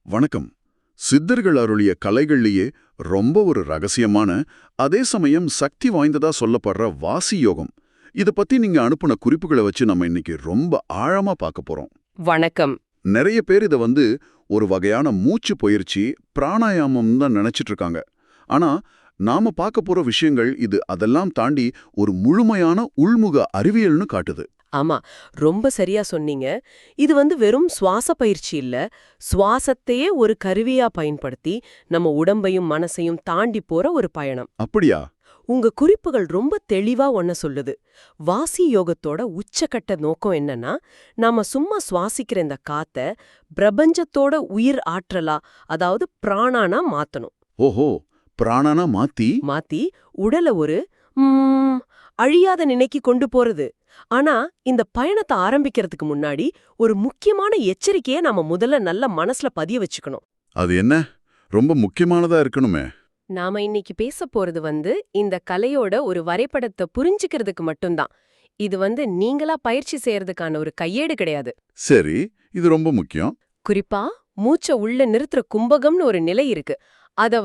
வணக்கம். சித்தர்கள் அருளிய கலைகள்லயே ரொம்ப ஒரு ரகசியமான, அதே சமயம் சக்தி வாய்ந்ததா சொல்லப்படுற வாசி யோகம். இத பத்தி நீங்க அனுப்புன குறிப்புகளை வச்சு நம்ம இன்னைக்கு ரொம்ப ஆழமா பார்க்க போறோம். வணக்கம். நிறைய பேர் இத ஒரு வகையான மூச்சு பயிற்சி, பிராணாயாமம் தான் நினைச்சிட்டு இருக்காங்க. ஆனா நாம பார்க்க போற விஷயங்கள் இது அதெல்லாம் தாண்டி ஒரு முழுமையான உள்முக அறிவியல்னு காட்டுது. ஆமா, ரொம்ப சரியா சொன்னீங்க. இது வெறும் சுவாச பயிற்சி இல்ல, சுவாசத்தையே ஒரு கருவியா பயன்படுத்தி நம்ம உடம்பையும் மனசையும் தாண்டி போற ஒரு பயணம். அப்படியா? உங்க குறிப்புகள் ரொம்ப தெளிவா ஒன்ன சொல்லுது. வாசி யோகத்தோட உச்சக்கட்ட நோக்கம் என்னன்னா, நாம சும்மா சுவாசிக்கிற இந்த காத்த பிரபஞ்சத்தோட உயிர் ஆற்றலா, அதாவது பிராணானா மாத்தணும். ஓஹோ, பிராணனா மாத்தி உடல ஒரு ம், அழியாத நினைக்கு கொண்டு போறது. ஆனா இந்த பயணத்தை ஆரம்பிக்கிறதுக்கு முன்னாடி ஒரு முக்கியமான எச்சரிக்கையை நாம முதல்ல நல்ல மனசுல பதிய வச்சுக்கணும். அது என்ன? ரொம்ப முக்கியமானதா இருக்கணுமே. நாம இன்னைக்கு பேச போறது இந்த கலையோட ஒரு வரைபடத்தை புரிஞ்சுக்கிறதுக்கு மட்டும்தான். இது நீங்களா பயிற்சி செய்யறதுக்கான ஒரு கையேடு கிடையாது. சரி, இது ரொம்ப முக்கியம். குறிப்பா மூச்ச உள்ள நிறுத்துற கும்பகம்னு ஒரு நிலை இருக்கு. அத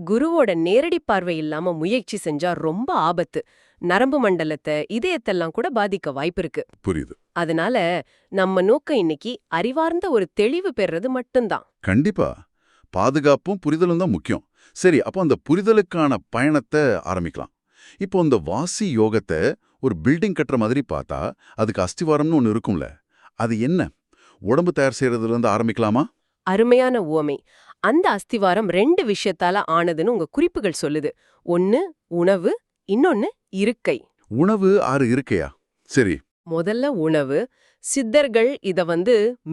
குருவோட நேரடி பார்வை இல்லாம முயற்சி செஞ்சா ரொம்ப ஆபத்து. நரம்பு மண்டலத்தை, இதயத்தெல்லாம் கூட பாதிக்க வாய்ப்பிருக்கு. புரியுது. அதனால நம்ம நோக்கம் இன்னைக்கு அறிவார்ந்த ஒரு தெளிவு பெறது மட்டும்தான். கண்டிப்பா. பாதுகாப்பும் புரிதலும் தான் முக்கியம். சரி, அப்போ அந்த புரிதலுக்கான பயணத்தை ஆரம்பிக்கலாம். இப்போ இந்த வாசி யோகத்தை ஒரு பில்டிங் கட்டுற மாதிரி பார்த்தா அதுக்கு அஸ்திவாரம்னு ஒன்று இருக்கும்ல, அது என்ன? உடம்பு தயார் செய்யறதுல இருந்து ஆரம்பிக்கலாமா? அருமையான உவமை. அந்த அஸ்திவாரம் 2 விஷயத்தால ஆனதுன்னு உங்க குறிப்புகள் சொல்லுது. ஒன்னு உணவு, இன்னொன்னு இருக்கை. உணவு 6 இருக்கையா? சரி. முதல்ல உணவு. சித்தர்கள் இத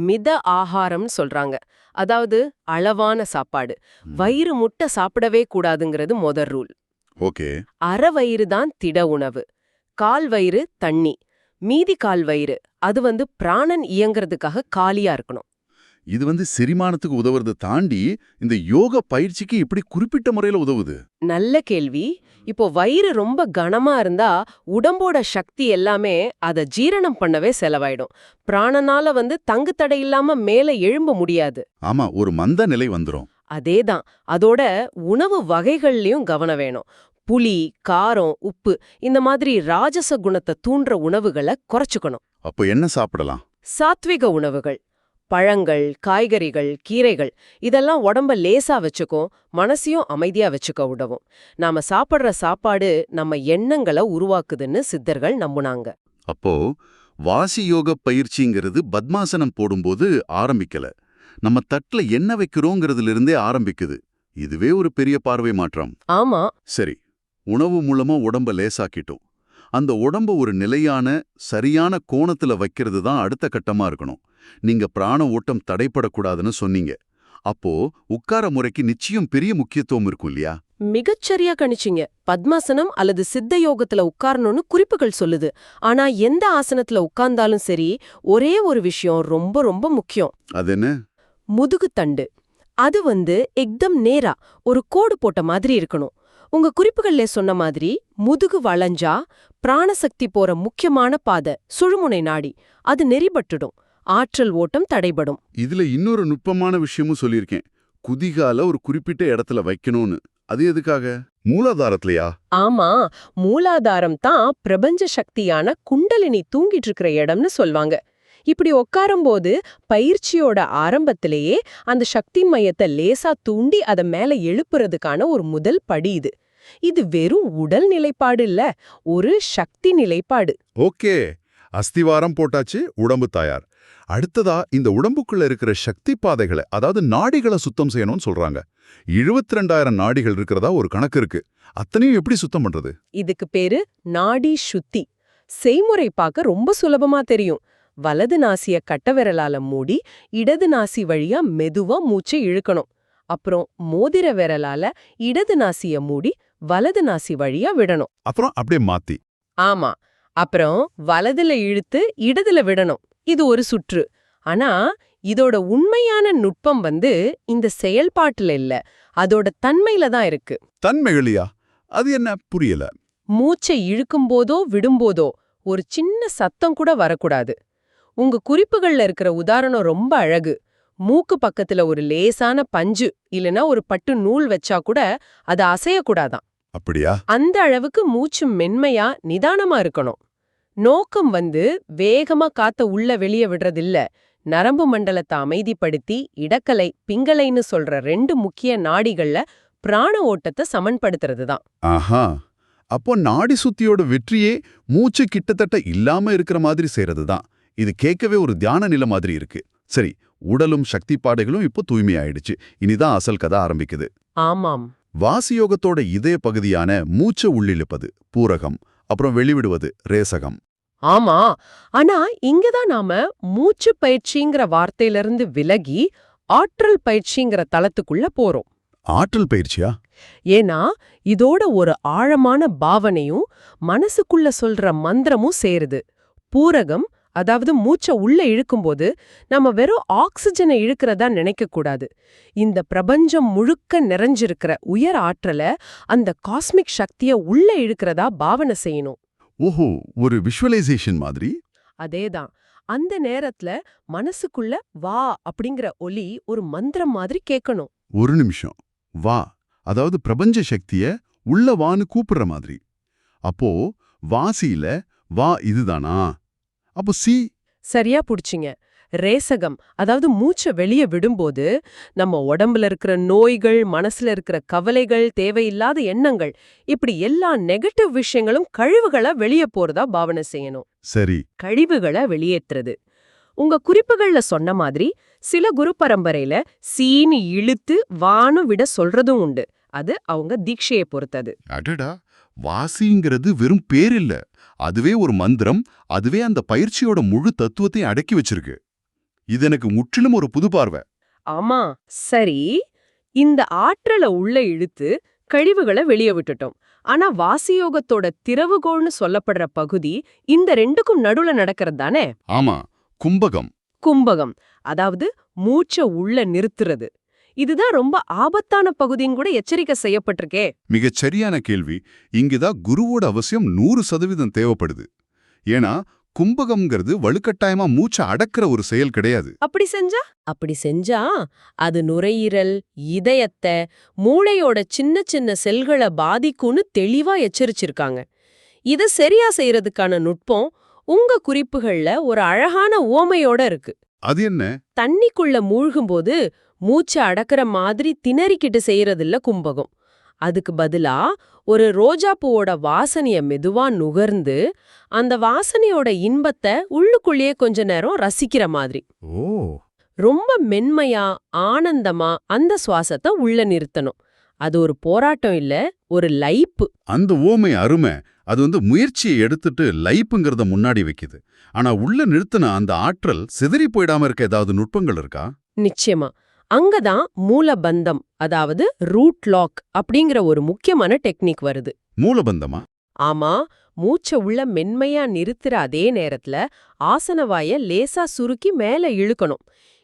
மித ஆகாரம்னு சொல்றாங்க. அதாவது அளவான சாப்பாடு. வயிறு முட்ட சாப்பிடவே கூடாதுங்கிறது முதல் ரூல். ஓகே. அரை வயிறு தான் திட உணவு. கால் வயிறு தண்ணி. மீதி கால் வயிறு அது பிராணன் இயங்குறதுக்காக காலியா இருக்கணும். இது செரிமானத்துக்கு உதவுறதை தாண்டி இந்த யோக பயிற்சிக்கு இப்படி குறிப்பிட்ட முறையில உதவுது? நல்ல கேள்வி. இப்போ வயிறு ரொம்ப கனமா இருந்தா உடம்போட சக்தி எல்லாமே அத ஜீரணம் பண்ணவே செலவாயிடும். பிராணனால தங்கு தடை இல்லாம மேல எழும்ப முடியாது. ஆமா, ஒரு மந்த நிலை வந்துரும். அதேதான். அதோட உணவு வகைகள்லயும் கவனம் வேணும். புளி, காரம், உப்பு இந்த மாதிரி ராஜச குணத்தை தூண்டுற உணவுகளை குறைச்சுக்கணும். அப்போ என்ன சாப்பிடலாம்? சாத்விக உணவுகள், பழங்கள், காய்கறிகள், கீரைகள் இதெல்லாம் உடம்ப லேசா வச்சுக்கும், மனசையும் அமைதியா வச்சுக்க உதவும். நாம சாப்பிடுற சாப்பாடு நம்ம எண்ணங்களை உருவாக்குதுன்னு சித்தர்கள் நம்புனாங்க. அப்போ வாசி யோக பயிற்சிங்கிறது பத்மாசனம் போடும்போது ஆரம்பிக்கல, நம்ம தட்டுல என்ன வைக்கிறோங்கிறதுல இருந்தே ஆரம்பிக்குது. இதுவே ஒரு பெரிய பார்வை மாற்றம். ஆமா. சரி, உணவு மூலமா உடம்ப லேசாக்கிட்டோம். அந்த உடம்ப ஒரு நிலையான சரியான கோணத்துல வைக்கிறது தான் அடுத்த கட்டமா இருக்கணும். நீங்க பிராண ஓட்டம் தடைப்படக்கூடாதுன்னு சொன்னீங்க. அப்போ உட்கார முறைக்கு நிச்சயம் பெரிய முக்கியத்துவம் இருக்கும் இல்லையா? மிகச்சரியா கணிச்சிங்க. பத்மாசனம் அல்லது சித்த யோகத்துல உட்காரணும்னு குறிப்புகள் சொல்லுது. ஆனா எந்த ஆசனத்துல உட்கார்ந்தாலும் சரி, ஒரே ஒரு விஷயம் ரொம்ப ரொம்ப முக்கியம். அது என்ன? முதுகு தண்டு. அது எக்தம் நேரா ஒரு கோடு போட்ட மாதிரி இருக்கணும். உங்க குறிப்புகள்ல சொன்ன மாதிரி முதுகு வளைஞ்சா பிராணசக்தி போற முக்கியமான பாதை சுழுமுனை நாடி அது நெறிபட்டுடும். ஆற்றல் ஓட்டம் தடைபடும். இதுல இன்னொரு நுட்பமான விஷயமும் சொல்லியிருக்கேன். குதிகால ஒரு குறிப்பிட்ட இடத்துல வைக்கணும்னு. அது எதுக்காக? மூலாதாரத்திலயா? ஆமா, மூலாதாரம் தான் பிரபஞ்ச சக்தியான குண்டலினி தூங்கிட்டு இருக்கிற இடம்னு சொல்வாங்க. இப்படி உட்காரும்போது பயிற்சியோட ஆரம்பத்திலேயே அந்த சக்தி மையத்தை லேசா தூண்டி அதை மேல எழுப்புறதுக்கான ஒரு முதல் படி இது. இது வெறும் உடல் நிலைப்பாடு இல்ல, ஒரு சக்தி நிலைப்பாடு. ஓகே, அஸ்திவாரம் போட்டாச்சு, உடம்பு தயார். அடுத்ததா இந்த உடம்புக்குள்ள இருக்கிற சக்தி பாதைகளை, அதாவது நாடிகளை சுத்தம் செய்யணும்னு சொல்றாங்க. 72,000 நாடிகள் இருக்கிறதா ஒரு கணக்கு இருக்கு. அத்தனையும் எப்படி சுத்தம் பண்றது? இதுக்கு பேரு நாடி சுத்தி. செய்முறை பார்க்க ரொம்ப சுலபமா தெரியும். வலது நாசிய கட்ட விரலால மூடி இடது நாசி வழியா மெதுவா மூச்சை இழுக்கணும். அப்புறம் மோதிர விரலால இடது நாசிய மூடி வலது நாசி வழியா விடணும். அப்புறம் அப்படியே மாத்தி. ஆமா, அப்புறம் வலதுல இழுத்து இடதுல விடணும். இது ஒரு சுற்று. ஆனா இதோட உண்மையான நுட்பம் இந்த செயல்பாட்டுல இல்ல, அதோட தன்மையில தான் இருக்கு. தன்மைகளியா? அது என்ன? புரியல. மூச்சை இழுக்கும் போதோ விடும்போதோ ஒரு சின்ன சத்தம் கூட வரக்கூடாது. உங்க குறிப்புகள்ல இருக்கிற உதாரணம் ரொம்ப அழகு. மூக்கு பக்கத்துல ஒரு லேசான பஞ்சு இல்லனா ஒரு பட்டு நூல் வச்சா கூட அது அசையக்கூடாதாம். அப்படியா? அந்த அளவுக்கு மூச்சு மென்மையா நிதானமா இருக்கணும். நோக்கம் வேகமா காத்த உள்ள வெளிய விடுறதில்ல. நரம்பு மண்டலத்தை அமைதிப்படுத்தி இடக்கலை பிங்கலைன்னு சொல்ற 2 முக்கிய நாடிகள்ல பிராண ஓட்டத்தை சமன்படுத்துறது தான். ஆஹா, அப்போ நாடி சுத்தியோட வெற்றியே மூச்சு கிட்டத்தட்ட இல்லாம இருக்கிற மாதிரி செய்யறது தான். இது கேட்கவே ஒரு தியான நிலை மாதிரி இருக்கு. சரி, உடலும் சக்தி பாடைகளும் இப்போ தூய்மையாயிடுச்சு. இனிதான் அசல் கதை ஆரம்பிக்குது. ஆமாம். வாசியோகத்தோட இதய பகுதியான மூச்சை உள்ளிழுப்பது பூரகம், அப்புறம் வெளிவிடுவது ரேசகம். ஆமா. ஆனா இங்கதான் நாம மூச்சு பயிற்சிங்கிற வார்த்தையிலிருந்து விலகி ஆற்றல் பயிற்சிங்கிற தளத்துக்குள்ள போறோம். ஆற்றல் பயிற்சியா? ஏன்னா இதோட ஒரு ஆழமான பாவனையும் மனசுக்குள்ள சொல்ற மந்திரமும் சேருது. பூரகம், அதாவது மூச்சை உள்ள இழுக்கும்போது நம்ம வெறும் ஆக்சிஜனை இழுக்கிறதா நினைக்க கூடாது. இந்த பிரபஞ்சம் முழுக்க நிறைஞ்சிருக்கிற உயர் ஆற்றலை, அந்த காஸ்மிக் சக்திய உள்ள இழுக்கிறதா பாவனை செய்யணும். ஓஹோ, ஒரு விஷுவலைசேஷன் மாதிரி. அதேதான். அந்த நேரத்துல மனசுக்குள்ள வா அப்படிங்கிற ஒலி ஒரு மந்திரம் மாதிரி கேட்கணும். ஒரு நிமிஷம். வா, அதாவது பிரபஞ்ச சக்திய உள்ள வான்னு கூப்பிடுற மாதிரி. அப்போ வாசியில வா இதுதானா? அப்போ சி? சரியா புடிச்சிங்க. ரேசகம், அதாவது மூச்சை வெளிய விடும்போது நம்ம உடம்புல இருக்கிற நோய்கள், மனசுல இருக்கிற கவலைகள், தேவையில்லாத எண்ணங்கள், இப்படி எல்லா நெகட்டிவ் விஷயங்களும் கழிவுகளா வெளியே போறதா பாவனை செய்யணும். சரி. கழிவுகளை வெளியேற்றுறது. உங்க குறிப்புகள்ல சொன்ன மாதிரி சில குரு பரம்பரையில சீனி இழுத்து வானு விட சொல்றதும் உண்டு. அது அவங்க தீட்சையை பொறுத்தது. அடடா, வாசிங்கிறது வெறும் பேர் இல்ல, அதுவே ஒரு மந்திரம். அதுவே அந்த பயிற்சியோட முழு தத்துவத்தையும் அடக்கி வச்சிருக்கு. இது எனக்கு முற்றிலும் ஒரு புது பார்வை. ஆமா. சரி, இந்த ஆற்றலை உள்ள இழுத்து கழிவுகளை வெளியே விட்டுட்டோம். ஆனா வாசியோகத்தோட திறவுகோள்னு சொல்லப்படுற பகுதி இந்த 2க்கும் நடுவுல நடக்கிறது தானே? ஆமா, கும்பகம். கும்பகம், அதாவது மூச்சை உள்ள நிறுத்துறது. இதுதான் ரொம்ப ஆபத்தான பகுதின்னு கூட எச்சரிக்கை செய்யப்பட்டிருக்கே. மிகச் சரியான கேள்வி. இங்குதான் குருவோட அவசியம் 100% தேவைப்படுது. ஏன்னா கும்பகம்ங்கிறது வலுக்கட்டாயமா மூச்சை அடக்கிற ஒரு செயல் கிடையாது. அப்படி செஞ்சா அது நுரையீரல், இதயத்தை, மூளையோட சின்ன சின்ன செல்களை பாதிக்கும்னு தெளிவா எச்சரிச்சிருக்காங்க. இத சரியா செய்யறதுக்கான நுட்பம் உங்க குறிப்புகள்ல ஒரு அழகான உவமையோட இருக்கு. அது என்ன? தண்ணிக்குள்ள மூழ்கும்போது மூச்சை அடக்கிற மாதிரி திணறிக்கிட்டு செய்யறதில்ல கும்பகம். அதுக்கு பதிலா ஒரு ரோஜா பூவோட வாசனைய மெதுவா நுகர்ந்து அந்த வாசனையோட இன்பத்தை உள்ளுக்குள்ளேயே கொஞ்ச நேரம் ரசிக்கிற மாதிரி. ஓ, ரொம்ப மென்மையா ஆனந்தமா அந்த சுவாசத்தை உள்ள நிறுத்தணும். அது ஒரு போராட்டம் இல்ல, ஒரு லயிப்பு. அந்த ஓமை அருமை. அது முயற்சியை எடுத்துட்டு லைப்புங்கிறத முன்னாடி வைக்குது. ஆனா உள்ள நிறுத்தின அந்த ஆற்றல் சிதறி போயிடாம இருக்க ஏதாவது நுட்பங்கள் இருக்கா? நிச்சயமா. அங்கதான் மூலபந்தம், அதாவது ரூட் லாக் அப்படிங்கிற ஒரு முக்கியமான டெக்னிக் வருது. மூலபந்தமா? ஆமா. மூச்சை உள்ள மென்மையா நிறுத்துற அதே நேரத்துல ஆசனவாய லேசா சுருக்கி மேல இழுக்கணும்.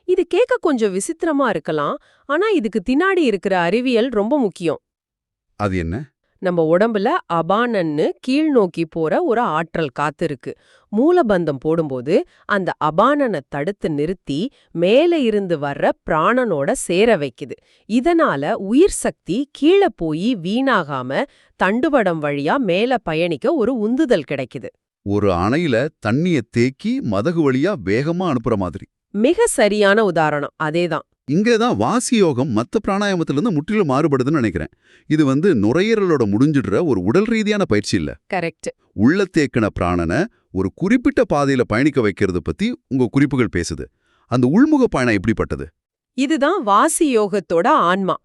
இது கேட்க கொஞ்சம் விசித்திரமா இருக்கலாம், ஆனா இதுக்கு பின்னாடி இருக்கிற அறிவியல் ரொம்ப முக்கியம். அது என்ன? நம்ம உடம்புல அபானன்னு கீழ் நோக்கி போற ஒரு ஆற்றல் காத்து இருக்கு. மூலபந்தம் போடும்போது அந்த அபானனை தடுத்து நிறுத்தி மேல இருந்து வர்ற பிராணனோட சேர வைக்குது. இதனால உயிர் சக்தி கீழே போய் வீணாகாம தண்டுவடம் வழியா மேல பயணிக்க ஒரு உந்துதல் கிடைக்குது. ஒரு அணையில தண்ணிய தேக்கி மதகு வழியா வேகமா அனுப்புற மாதிரி. மிக சரியான உதாரணம். அதேதான். இங்கதான் வாசி யோகம் மத்த பிராணாயாமத்திலிருந்து முற்றிலும் மாறுபடுதுன்னு நினைக்கிறேன். இது நுரையீரலோட முடிஞ்சிடுற ஒரு உடல் ரீதியான பயிற்சி இல்ல. கரெக்ட். உள்ள தேக்கின பிராணனை ஒரு குறிப்பிட்ட பாதையில பயணிக்க வைக்கிறது பத்தி உங்க குறிப்புகள் பேசுது. அந்த உள்முக பயணம் எப்படிப்பட்டது? இதுதான் வாசி யோகத்தோட ஆன்மா.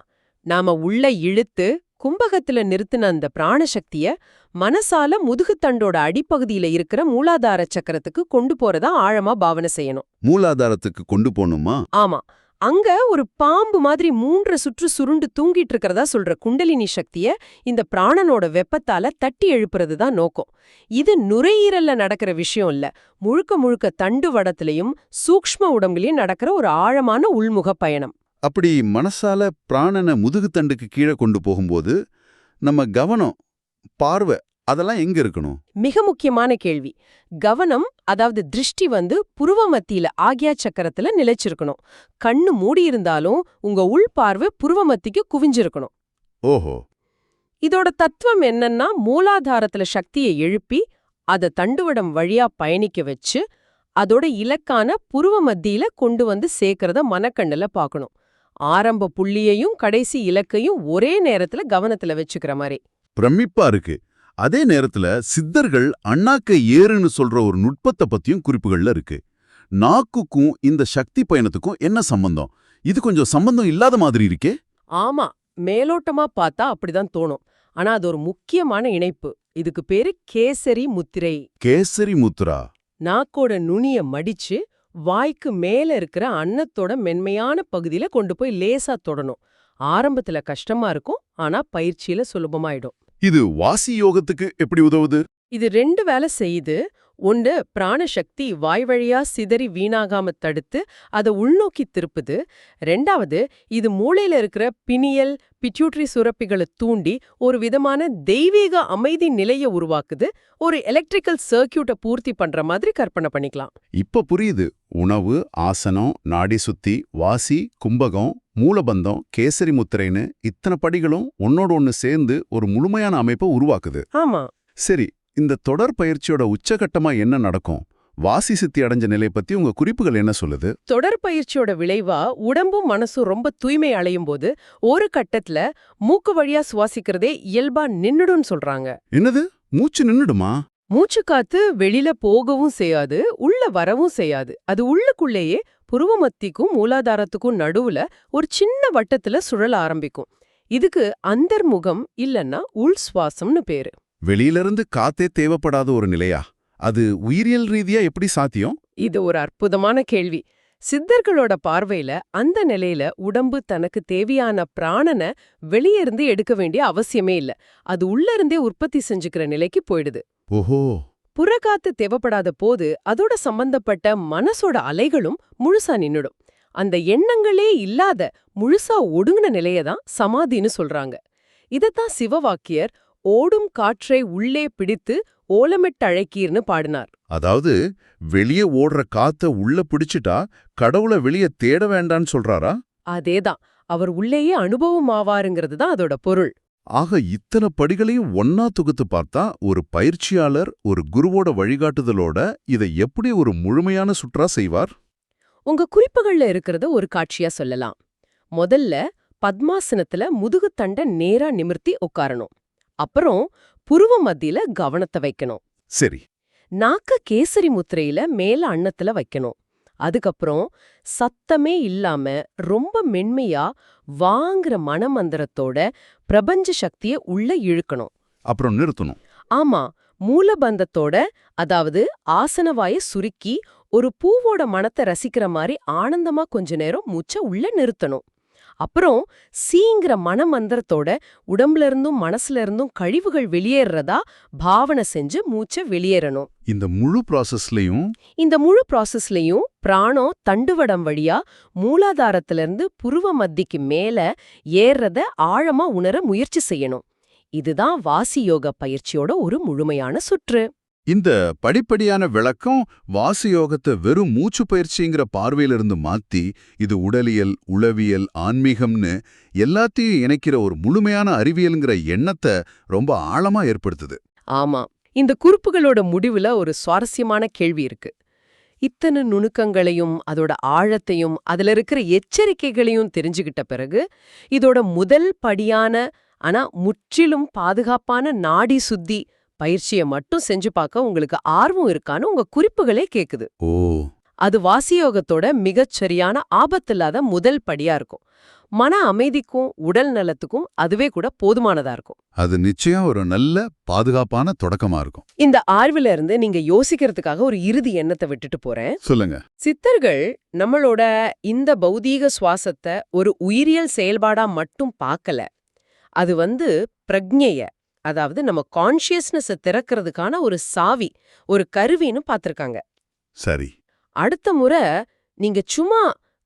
நாம உள்ள இழுத்து கும்பகத்துல நிறுத்தின அந்த பிராணசக்திய மனசால முதுகுத்தண்டோட அடிப்பகுதியில இருக்கிற மூலாதார சக்கரத்துக்கு கொண்டு போறதா ஆழமா பாவனை செய்யணும். மூலாதாரத்துக்கு கொண்டு போகணுமா? ஆமா. அங்க ஒரு பாம்பு மாதிரி 3 சுற்று சுருண்டு தூங்கிட்டு இருக்கிறதா சொல்ற குண்டலினி சக்திய இந்த பிராணனோட வெப்பத்தால தட்டி எழுப்புறது தான் நோக்கம். இது நுரையீரல்ல நடக்கிற விஷயம் இல்ல, முழுக்க முழுக்க தண்டு வடத்திலையும் சூக்ஷ்ம உடம்புலயும் நடக்கிற ஒரு ஆழமான உள்முக பயணம். அப்படி மனசால பிராணனை முதுகுத்தண்டுக்கு கீழே கொண்டு போகும்போது நம்ம கவனம், பார்வை அதெல்லாம் எங்க இருக்கணும்? மிக முக்கியமான கேள்வி. கவனம், அதாவது திருஷ்டி புருவ மத்தியில ஆக்யா சக்கரத்துல நிலைச்சிருக்கணும். கண்ணு மூடி இருந்தாலும் உங்க உள் பார்வை புருவ மத்திக்கு குவிஞ்சிருக்கணும். ஓஹோ. இதோட தத்துவம் என்னன்னா, மூலாதாரத்துல சக்தியை எழுப்பி அத தண்டுவடம் வழியா பயணிக்க வச்சு அதோட இலக்கான புருவ மத்தியில கொண்டு சேர்க்கறத மனக்கண்ணுல பார்க்கணும். ஆரம்ப புள்ளியையும் கடைசி இலக்கையும் ஒரே நேரத்துல கவனத்துல வச்சுக்கிற மாதிரி. பிரமிப்பா இருக்கு. அதே நேரத்துல சித்தர்கள் அண்ணாக்கை ஏறுன்னு சொல்ற ஒரு நுட்பத்தை பத்தியும் குறிப்புகள்ல இருக்கு. நாக்குக்கும் இந்த சக்தி பயணத்துக்கும் என்ன சம்பந்தம்? இது கொஞ்சம் சம்பந்தம் இல்லாத மாதிரி இருக்கே. ஆமா, மேலோட்டமா பார்த்தா அப்படிதான் தோணும். ஆனா அது ஒரு முக்கியமான இணைப்பு. இதுக்கு பேரு கேசரி முத்திரை. கேசரி முத்ரா. நாக்கோட நுனிய மடிச்சு வாய்க்கு மேல இருக்கிற அன்னத்தோட மென்மையான பகுதியில கொண்டு போய் லேசா தொடணும். ஆரம்பத்துல கஷ்டமா இருக்கும், ஆனா பயிற்சியில சுலபமாயிடும். இது வாசி யோகத்துக்கு எப்படி உதவுது? இது 2 வேலை செய்யுது. ஒன்று, பிராணசக்தி வாய் வழியா சிதறி வீணாகாம தடுத்து அதை உள்நோக்கி திருப்புது. 2வது, இது மூளையில இருக்கிற பினியல் பிட்யூட்டரி சுரப்பிகளை தூண்டி ஒரு விதமான தெய்வீக அமைதி நிலையை உருவாக்குது. ஒரு எலக்ட்ரிக்கல் சர்க்கியூட்டை பூர்த்தி பண்ற மாதிரி கற்பனை பண்ணிக்கலாம். இப்ப புரியுது. உணவு, ஆசனம், நாடி சுத்தி, வாசி, கும்பகம், மூலபந்தம், கேசரி முத்திரைன்னு இத்தனை படிகளும் ஒன்னோட ஒன்னு சேர்ந்து ஒரு முழுமையான அமைப்பை உருவாக்குது. ஆமா. சரி, இந்த தொடர் பயிற்சியோட உச்சகட்டமா என்ன நடக்கும்? வாசி சித்தி அடைஞ்ச நிலை பத்தி உங்க குறிப்புகள் என்ன சொல்லுது? தொடர் பயிற்சியோட விளைவா உடம்பும் மனசும் ரொம்ப தூய்மை அடையும் போது ஒரு கட்டத்துல மூக்கு வழியா சுவாசிக்கிறதே இயல்பா நின்னுடும்னு சொல்றாங்க. என்னது, மூச்சு நின்னுடுமா? மூச்சு காத்து வெளியில போகவும் செய்யாது, உள்ள வரவும் செய்யாது. அது உள்ளுக்குள்ளேயே புருவ மத்திக்கும் மூலாதாரத்துக்கும் நடுவுல ஒரு சின்ன வட்டத்துல சுழல ஆரம்பிக்கும். இதுக்கு அந்தர்முகம் இல்லன்னா உள் சுவாசம்னு பேரு. வெளியிலிருந்து காத்தே தேவைப்படாத ஒரு நிலையா? அது உயிரியல் ரீதியா எப்படி சாத்தியம்? இது ஒரு அற்புதமான கேள்வி. சித்தர்களோட பார்வையில அந்த நிலையில உடம்பு தனக்கு தேவையான பிராணனை வெளியே இருந்து எடுக்க வேண்டிய அவசியமே இல்ல. அது உள்ள இருந்தே உற்பத்தி செஞ்சுக்கிற நிலைக்கு போயிடுது. ஓஹோ. புறக்காத்து தேவைப்படாத போது அதோட சம்பந்தப்பட்ட மனசோட அலைகளும் முழுசா நின்னுடும். அந்த எண்ணங்களே இல்லாத முழுசா ஒடுங்கின நிலையதான் சமாதின்னு சொல்றாங்க. இதத்தான் சிவவாக்கியர் ஓடும் காற்றை உள்ளே பிடித்து ஓலமிட்டு அழைக்கீர்னு பாடினார். அதாவது வெளியே ஓடுற காத்த உள்ள பிடிச்சிட்டா கடவுளை வெளியே தேட வேண்டான்னு சொல்றாரா? அதேதான். அவர் உள்ளேயே அனுபவம் ஆவாருங்கிறது தான் அதோட பொருள். ஆக இத்தனை படிகளையும் ஒன்னா தொகுத்து பார்த்தா ஒரு பயிற்சியாளர் ஒரு குருவோட வழிகாட்டுதலோட இதை எப்படி ஒரு முழுமையான சுற்றா செய்வார்? உங்க குறிப்புகள்ல இருக்கிறத ஒரு காட்சியா சொல்லலாம். முதல்ல பத்மாசனத்துல முதுகுத்தண்ட நேரா நிமிர்த்தி உட்காரணும். அப்புறம் புருவ மத்தியில கவனத்தை வைக்கணும். சரி. நாக்க கேசரி முத்திரையில மேல அன்னத்துல வைக்கணும். அதுக்கப்புறம் சத்தமே இல்லாம ரொம்ப மென்மையா வாங்குற மனமந்திரத்தோட பிரபஞ்ச சக்திய உள்ள இழுக்கணும். அப்புறம் நிறுத்தணும். ஆமா, மூலபந்தத்தோட, அதாவது ஆசனவாய சுருக்கி ஒரு பூவோட மனத்தை ரசிக்கிற மாதிரி ஆனந்தமா கொஞ்ச நேரம் மூச்சை உள்ள நிறுத்தணும். அப்புறம் சீங்கிற மனமந்திரத்தோட உடம்புல இருந்தும் மனசுல இருந்தும் கழிவுகள் வெளியேறதா பாவனை செஞ்சு மூச்சை வெளியேறணும். இந்த முழு ப்ராசஸ்லயும் பிராணம் தண்டுவடம் வழியா மூலாதாரத்திலிருந்து புருவ மத்திக்கு மேல ஏறத ஆழமா உணர முயற்சி செய்யணும். இதுதான் வாசி யோக பயிற்சியோட ஒரு முழுமையான சுற்று. இந்த படிப்படியான விளக்கம் வாசி யோகத்தை வெறும் மூச்சு பயிற்சிங்கிற பார்வையிலிருந்து மாத்தி இது உடலியல், உளவியல், ஆன்மீகம்னு எல்லாத்தையும் இணைக்கிற ஒரு முழுமையான அறிவியல்ங்கிற எண்ணத்தை ரொம்ப ஆழமா ஏற்படுத்துது. ஆமா, இந்த குறிப்புகளோட முடிவுல ஒரு சுவாரஸ்யமான கேள்வி இருக்கு. இத்தனை நுணுக்கங்களையும் அதோட ஆழத்தையும் அதுல இருக்கிற எச்சரிக்கைகளையும் தெரிஞ்சுக்கிட்ட பிறகு இதோட முதல் படியான ஆனா முற்றிலும் பாதுகாப்பான நாடி சுத்தி பயிற்சியை மட்டும் செஞ்சு பார்க்க உங்களுக்கு ஆர்வம் இருக்கான்னு உங்க குறிப்புகளே கேக்குது. ஓ, அது வாசியோகத்தோட மிகச்சரியான ஆபத்தில்லாத முதல் படியா இருக்கும். மன அமைதிக்கும் உடல் நலத்துக்கும் அதுவே கூட போதுமானதா இருக்கும். அது நிச்சயம் ஒரு நல்ல பாதுகாப்பான தொடக்கமா இருக்கும். இந்த ஆய்வுல இருந்து நீங்க யோசிக்கிறதுக்காக ஒரு இறுதி எண்ணத்தை விட்டுட்டு போறேன். சொல்லுங்க. சித்தர்கள் நம்மளோட இந்த பௌதீக சுவாசத்தை ஒரு உயிரியல் செயல்பாடா மட்டும் பார்க்கல. அது பிரக்ஞைய, அதாவது நம்ம கான்ஷியஸ்னஸை திறக்கிறதுக்கான ஒரு சாவி, ஒரு கருவின்னு பார்த்திருக்காங்க. சரி. அடுத்த முறை நீங்க சும்மா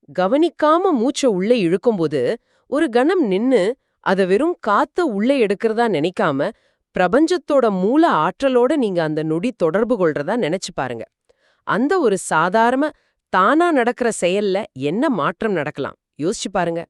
கவனிக்காம மூச்சை உள்ளே இழுக்கும்போது ஒரு கணம் நின்னு அதை வெறும் காத்த உள்ளே எடுக்கிறதா நினைக்காம பிரபஞ்சத்தோட மூல ஆற்றலோட நீங்க அந்த நொடி தொடர்பு கொள்றதா நினைச்சு பாருங்க. அந்த ஒரு சாதாரண தானா நடக்கிற செயல்ல என்ன மாற்றம் நடக்கலாம் யோசிச்சு பாருங்க.